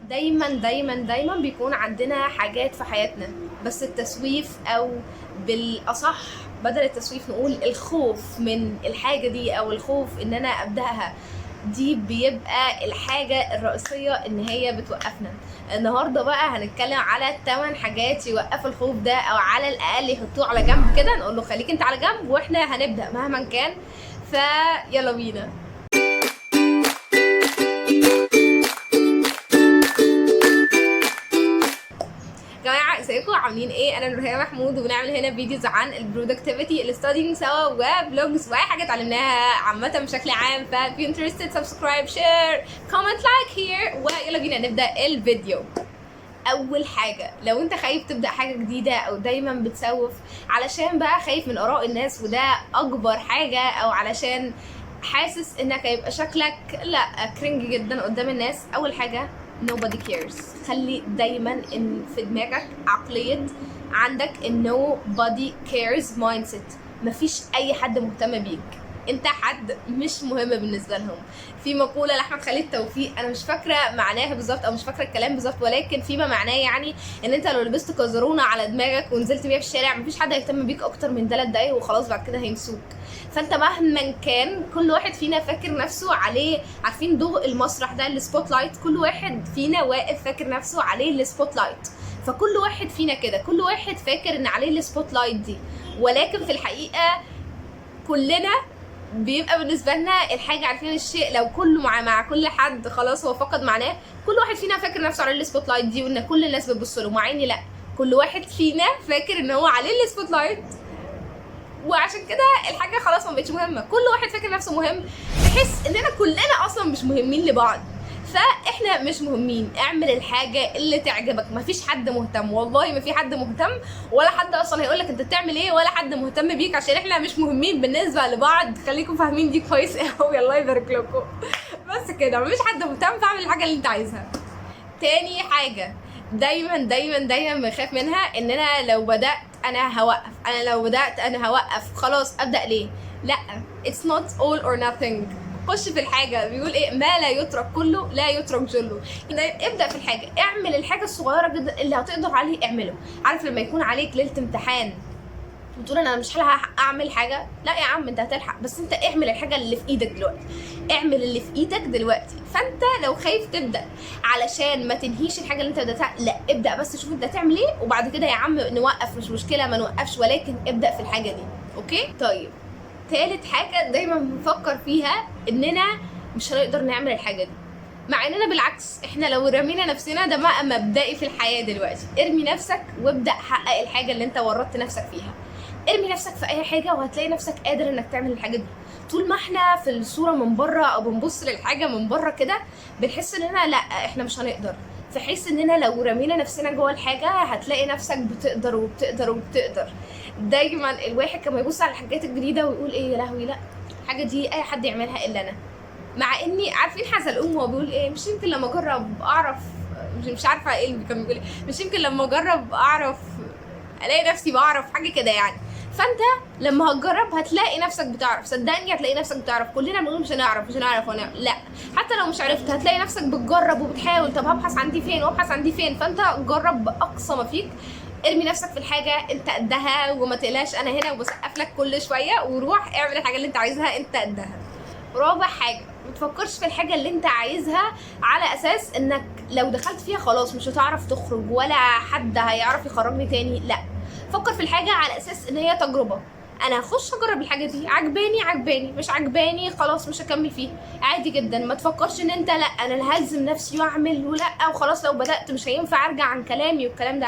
دايما دايما دايما بيكون عندنا حاجات في حياتنا، بس التسويف او بالاصح بدل التسويف نقول الخوف من الحاجة دي او الخوف ان انا ابدأها، دي بيبقى الحاجة الرئيسية ان هي بتوقفنا. النهاردة بقى هنتكلم على 8 حاجات يوقفوا الخوف ده، او على الاقل يحطوه على جنب كده، نقول له خليك انت على جنب واحنا هنبدأ مهما كان. فيلا بينا. جماعه ازيكم عاملين ايه؟ انا نورهان محمود، وبنعمل هنا فيديوز عن البرودكتيفيتي، الستادينج سوا، وفلوجز، واي حاجه اتعلمناها عامه بشكل عام. فif you're interested subscribe share comment like here، ويلا بينا نبدا الفيديو. اول حاجه، لو انت خايف تبدا حاجه جديده او دايما بتسوف علشان بقى خايف من اراء الناس، وده اكبر حاجه، او علشان حاسس انك هيبقى شكلك لا كرنج جدا قدام الناس، اول حاجه nobody cares. خلي دايما ان في دماغك عقليه عندك nobody cares mindset. مفيش اي حد مهتم بيك، انت حد مش مهم بالنسبه لهم. في مقوله لاحمد خالد توفيق، انا مش فاكره معناها بالظبط او مش فاكره الكلام بالظبط، ولكن فيما معناه يعني ان انت لو لبست كزرونه على دماغك ونزلت بيها في الشارع، مفيش حد هيهتم بيك اكتر من 3 دقايق وخلاص، بعد كده هينسوك. فانت مهما كان كل واحد فينا فاكر نفسه عليه، عارفين ضوء المسرح ده السبوت لايت، كل واحد فينا واقف فاكر نفسه عليه السبوت لايت. فكل واحد فينا كده، كل واحد فاكر ان عليه السبوت لايت دي، ولكن في الحقيقه كلنا بيبقى بالنسبه لنا الحاجه، عارفين الشيء لو كله مع كل حد خلاص هو فقد معناه. كل واحد فينا فاكر نفسه عليه السبوت لايت دي، وان كل الناس بتبص له، مع اني لا، كل واحد فينا فاكر ان هو عليه السبوت لايت، وعشان كده الحاجه خلاص ما بقتش مهمه. كل واحد فاكر نفسه مهم، تحس اننا كلنا اصلا مش مهمين لبعض. فاحنا مش مهمين، اعمل الحاجه اللي تعجبك. مفيش حد مهتم، والله ما في حد مهتم، ولا حد اصلا هيقول لك انت بتعمل ايه، ولا حد مهتم بيك، عشان احنا مش مهمين بالنسبه لبعض. خليكم فاهمين دي كويس قوي، الله يبارك لكم. بس كده، مفيش حد مهتم، فاعمل الحاجه اللي انت عايزها. تاني حاجه دايما دايما دايما بخاف منها، ان انا لو بدات انا هوقف، انا لو بدات انا هوقف، خلاص ابدا ليه؟ لا، it's not all or nothing. خش في الحاجه، بيقول ايه؟ ما لا يترك كله لا يترك جله. ابدا في الحاجه، اعمل الحاجه الصغيره جدا اللي هتقدر عليه، اعمله. عارف لما يكون عليك ليله امتحان وتقول انا مش هلحق اعمل حاجه، لا يا عم انت هتلحق، بس انت اعمل الحاجه اللي في ايدك دلوقتي، اعمل اللي في ايدك دلوقتي. فانت لو خايف تبدا علشان ما تنهيش الحاجه اللي انت بداتها، لا ابدا، بس شوف انت هتعمل ايه، وبعد كده يا عم نوقف، مش مشكله ما نوقفش، ولكن ابدا في الحاجه دي. اوكي؟ طيب، تالت حاجه دايما بنفكر فيها اننا مش هنقدر نعمل الحاجه دي، مع اننا بالعكس احنا لو رمينا نفسنا، ده بقى مبدئي في الحياه دلوقتي. ارمي نفسك وابدا حقق الحاجه اللي انت ورطت نفسك فيها. ارمي نفسك في اي حاجه وهتلاقي نفسك قادر انك تعمل الحاجه دي. طول ما احنا في الصوره من بره او بنبص للحاجه من بره كده، بنحس اننا لا احنا مش هنقدر، في حيث اننا لو رمينا نفسنا جوه الحاجه هتلاقي نفسك بتقدر وبتقدر وبتقدر. دايما الواحد كان يبص على الحاجات الجديده ويقول ايه يا لهوي، لا الحاجه دي اي حد يعملها الا انا. مع اني عارفين حزلقوم هو بيقول ايه؟ مش يمكن لما اجرب اعرف، مش عارفه ايه اللي كان بيقول، مش يمكن لما اجرب اعرف الاقي نفسي بعرف حاجه كده يعني. فانت لما هتجرب هتلاقي نفسك بتعرف، صدقني هتلاقي نفسك بتعرف. كلنا بنقول مش هنعرف ونعرف، لا، حتى لو مش عرفت هتلاقي نفسك بتجرب وبتحاول. طب هبحث عن دي فين وابحث عن دي فين؟ فانت جرب باقصى ما فيك، ارمي نفسك في الحاجه انت قدها، وما تقلقش انا هنا وبسقف لك كل شويه، وروح اعمل الحاجه اللي انت عايزها انت قدها. رابع حاجه، ما تفكرش في الحاجه اللي انت عايزها على اساس انك لو دخلت فيها خلاص مش هتعرف تخرج، ولا حد هيعرف يخرجني تاني. لا، فكر في الحاجه على اساس ان هي تجربه. انا هخش اجرب الحاجه دي، عجباني مش عجباني خلاص مش هكمل فيها، عادي جدا. ما تفكرش ان انت لا انا اللي هلزم نفسي واعمل، ولا وخلاص لو بدات مش هينفع ارجع عن كلامي، والكلام ده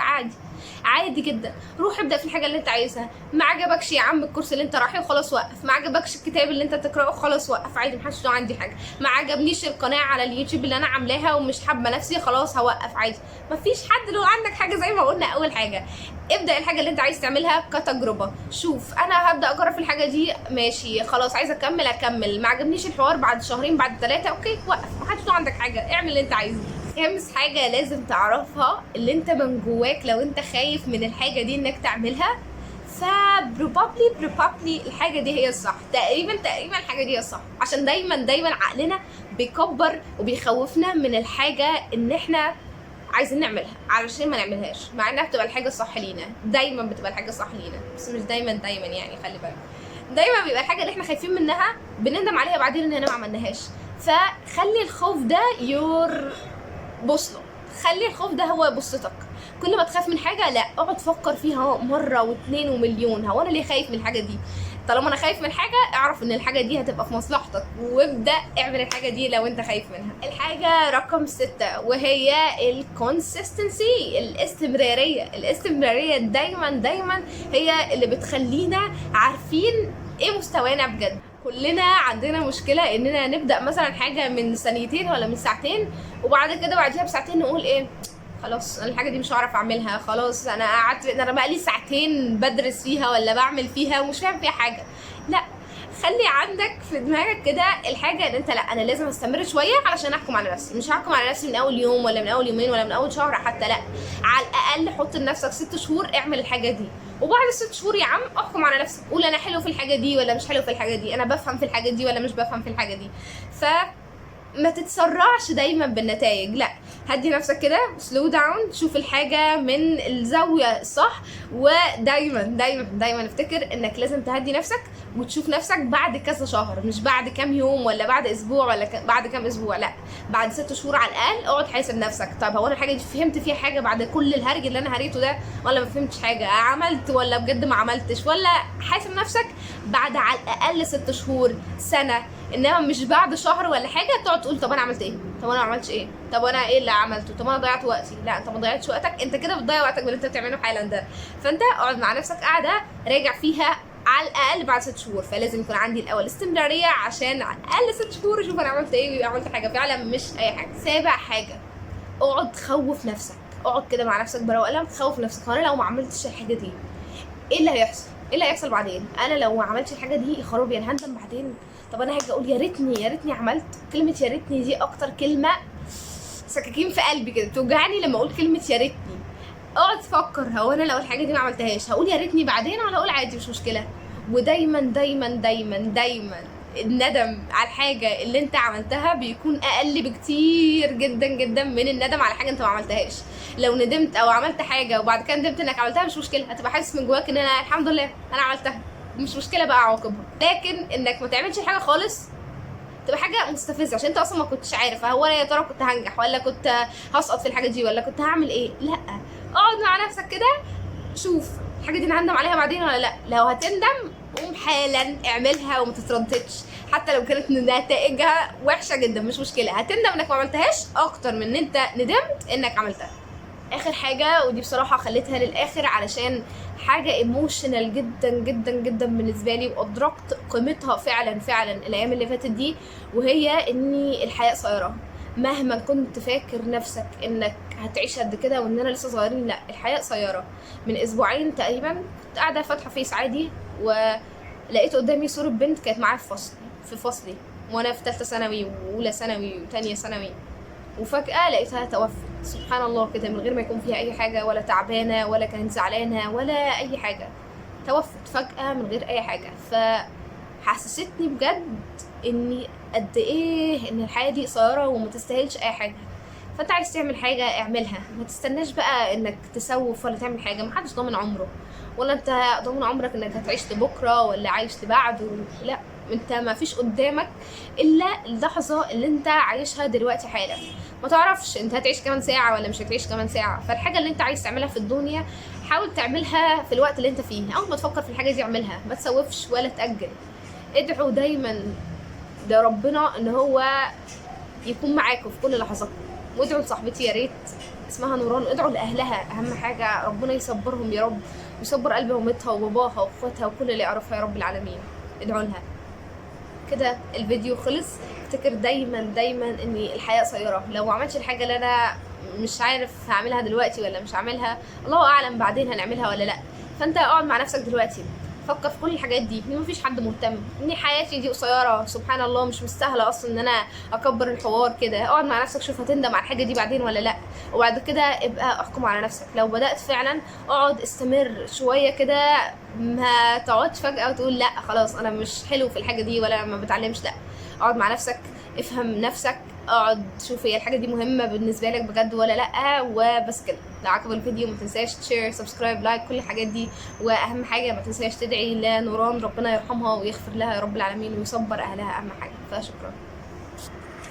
عادي جدا. روح ابدا في الحاجه اللي انت عايزها. ما عجبكش يا عم الكورس اللي انت رايحه وخلاص وقف، ما عجبكش الكتاب اللي انت تقراه خلاص وقف، عادي، محدش له عندي حاجه. ما عجبنيش القناه على اليوتيوب اللي انا عاملاها ومش حابه نفسي خلاص هوقف، عادي. مفيش حد له عندك حاجه، زي ما قلنا اول حاجه ابدا الحاجه اللي انت عايز تعملها كتجربه. شوف انا هبدا اجرب في الحاجه دي، ماشي خلاص عايزه اكمل، ما عجبنيش الحوار بعد شهرين بعد 3، اوكي وقف، محدش له عندك حاجه، اعمل اللي انت عايزه. خامس حاجة لازم تعرفها، اللي انت من جواك لو انت خايف من الحاجة دي انك تعملها، فبروبابلي الحاجة دي هي الصح. تقريبا الحاجة دي هي الصح، عشان دايما عقلنا بيكبر وبيخوفنا من الحاجة ان احنا عايزين نعملها علشان ما نعملهاش، مع انها بتبقى الحاجه الصح لينا، دايما بتبقى الحاجه الصح لينا، بس مش دايما يعني خلي بالك، دايما بيبقى الحاجه اللي احنا خايفين منها بنندم عليها بعدين اننا ما عملناهاش. فخلي الخوف ده يور بوصله، خلي الخوف ده هو بوصلتك. كل ما تخاف من حاجه لا اقعد فكر فيها مره واثنين ومليون، هو انا ليه خايف من الحاجه دي؟ طالما انا خايف من حاجه اعرف ان الحاجه دي هتبقى في مصلحتك، وابدا اعمل الحاجه دي لو انت خايف منها. الحاجه رقم 6 وهي الكونسيستنسي، الاستمراريه دايما هي اللي بتخلينا عارفين ايه مستوانا بجد. كلنا عندنا مشكله اننا نبدا مثلا حاجه من ثانيتين ولا من ساعتين، وبعد كده بعدها بساعتين نقول ايه، خلاص انا الحاجه دي مش هعرف اعملها، خلاص انا قعدت، انا بقالي ساعتين بدرس فيها ولا بعمل فيها ومش فاهم فيها حاجه. لا، خلي عندك في دماغك كده الحاجه ان انت لا، انا لازم استمر شويه علشان احكم على نفسي، مش هحكم على نفسي من اول يوم ولا من اول يومين ولا من اول شهر حتى، لا، على الاقل حط لنفسك 6 شهور اعمل الحاجه دي، وبعد ال6 شهور يا عم احكم على نفسك، قول انا حلو في الحاجه دي ولا مش حلو في الحاجه دي، انا بفهم في الحاجه دي ولا مش بفهم في الحاجه دي. ما تتسرعش دايما بالنتائج، لا، هدي نفسك كده، سلو داون، شوف الحاجه من الزاويه الصح، ودايما افتكر انك لازم تهدي نفسك وتشوف نفسك بعد كذا شهر، مش بعد كام يوم ولا بعد اسبوع ولا بعد كام اسبوع، لا، بعد 6 شهور على الاقل اقعد حاسب نفسك. طب هو انا الحاجه دي فهمت فيها حاجه بعد كل الهرج اللي انا هريته ده، ولا ما فهمتش حاجه؟ عملت ولا بجد ما عملتش؟ ولا حاسب نفسك بعد على الاقل 6 شهور، سنه، انما مش بعد شهر ولا حاجه تقعد تقول طب انا عملت ايه، طب انا ما عملتش ايه، طب انا ايه اللي عملته، طب انا ضيعت وقتي. لا، انت ما ضيعتش وقتك، انت كده بتضيع وقتك باللي انت بتعمله حالا ده. فانت اقعد مع نفسك قاعده راجع فيها على الاقل بعد 6 شهور، فلازم يكون عندي الاول استمراريه عشان على الاقل 6 شهور اشوف انا عملت ايه، عملت حاجه فعلا مش اي حاجه. 7 حاجه، اقعد خوف نفسك، اقعد كده مع نفسك بورقه وقلم، خوف نفسك، وانا لو ما عملتش الحاجه دي ايه اللي هيحصل؟ ايه اللي هيحصل بعدين؟ انا لو ما عملتش الحاجه دي يا خرابي انا هندم بعدين. طب انا هاجي اقول يا ريتني عملت. كلمه يا ريتني دي اكتر كلمه سكاكين في قلبي كده بتوجعني لما اقول كلمه يا ريتني. اقعد تفكر، هو انا لو الحاجه دي ما عملتهاش هقول يا ريتني بعدين ولا هقول عادي مش مشكله؟ ودايما الندم على الحاجه اللي انت عملتها بيكون اقل بكتير جدا من الندم على حاجه انت ما عملتهاش. لو ندمت او عملت حاجه وبعد كده ندمت انك عملتها مش مشكله، هتبقى حاسس من جواك ان انا الحمد لله انا عملتها، مش مشكله بقى اعاقبها. لكن انك ما تعملش حاجه خالص تبقى حاجه مستفزه، عشان انت اصلا ما كنتش عارف هو انا يا ترى كنت هنجح ولا كنت هسقط في الحاجه دي ولا كنت هعمل ايه. لا، اقعد مع نفسك كده، شوف الحاجه دي انا هندم عليها بعدين ولا لا. لو هتندم قوم حالا اعملها وما تترددش، حتى لو كانت نتائجها وحشه جدا مش مشكله، هتندم انك ما عملتهاش اكتر من ان انت ندمت انك عملتها. اخر حاجه، ودي بصراحه خليتها للاخر علشان حاجه ايموشنال جدا بالنسبه لي، وادركت قيمتها فعلا الايام اللي فاتت دي، وهي ان الحياه قصيره. مهما كنت فاكر نفسك انك هتعيش قد كده وان انا لسه صغيرين، لا، الحياه قصيره. من اسبوعين تقريبا كنت قاعده فاتحه فيس عادي، ولقيت قدامي صوره بنت كانت معايا في فصلي وانا في ثالثه ثانوي واولى ثانوي وثانيه ثانوي، وفجاه لقيتها توفت. سبحان الله كده، من غير ما يكون فيها اي حاجه، ولا تعبانه ولا كانت زعلانه ولا اي حاجه، توفت فجاه من غير اي حاجه. فحسستني بجد اني قد ايه ان الحياه دي قصيره وما تستاهلش اي حاجه. فانت عايز تعمل حاجه اعملها، ما تستناش بقى انك تسوف ولا تعمل حاجه، محدش ضامن عمره، ولا انت ضامن عمرك انك هتعيش لبكره ولا عايش لبعده. لا، انت ما فيش قدامك الا اللحظه اللي انت عايشها دلوقتي حالا، ما تعرفش انت هتعيش كمان ساعه ولا مش هتعيش كمان ساعه. فالحاجه اللي انت عايز تعملها في الدنيا حاول تعملها في الوقت اللي انت فيه، اول ما تفكر في الحاجه دي اعملها، ما تسوفش ولا تاجل. ادعوا دايما لربنا ان هو يكون معاكم في كل لحظاتكم، وادعوا لصاحبتي يا ريت اسمها نوران، ادعوا لاهلها، اهم حاجه ربنا يصبرهم يا رب، ويصبر قلب امتها وباباها واخواتها وكل اللي يعرفها يا رب العالمين. ادعوا لها. كده الفيديو خلص. افتكر دايما ان الحياه قصيره، لو ما عملتش الحاجه اللي انا مش عارف هعملها دلوقتي ولا مش هعملها، الله اعلم بعدين هنعملها ولا لا. فانت اقعد مع نفسك دلوقتي، فكر في كل الحاجات دي، ان مفيش حد مهتم، ان حياتي دي قصيره سبحان الله، مش مستاهله اصلا ان انا اكبر الحوار كده. اقعد مع نفسك، شوف هتندم على الحاجه دي بعدين ولا لا، وبعد كده ابقى احكم على نفسك. لو بدات فعلا اقعد استمر شويه كده، ما تقعدش فجاه وتقول لا خلاص انا مش حلو في الحاجه دي ولا ما بتعلمش، لا، اقعد مع نفسك، افهم نفسك، اقعد شوف هي الحاجه دي مهمه بالنسبه لك بجد ولا لا، وبس كده. لو عجبك الفيديو ما تنساش تشير، سبسكرايب، لايك، كل الحاجات دي. واهم حاجه ما تنساش تدعي لنوران ربنا يرحمها ويغفر لها يا رب العالمين ويصبر اهلها، اهم حاجه. فشكرا.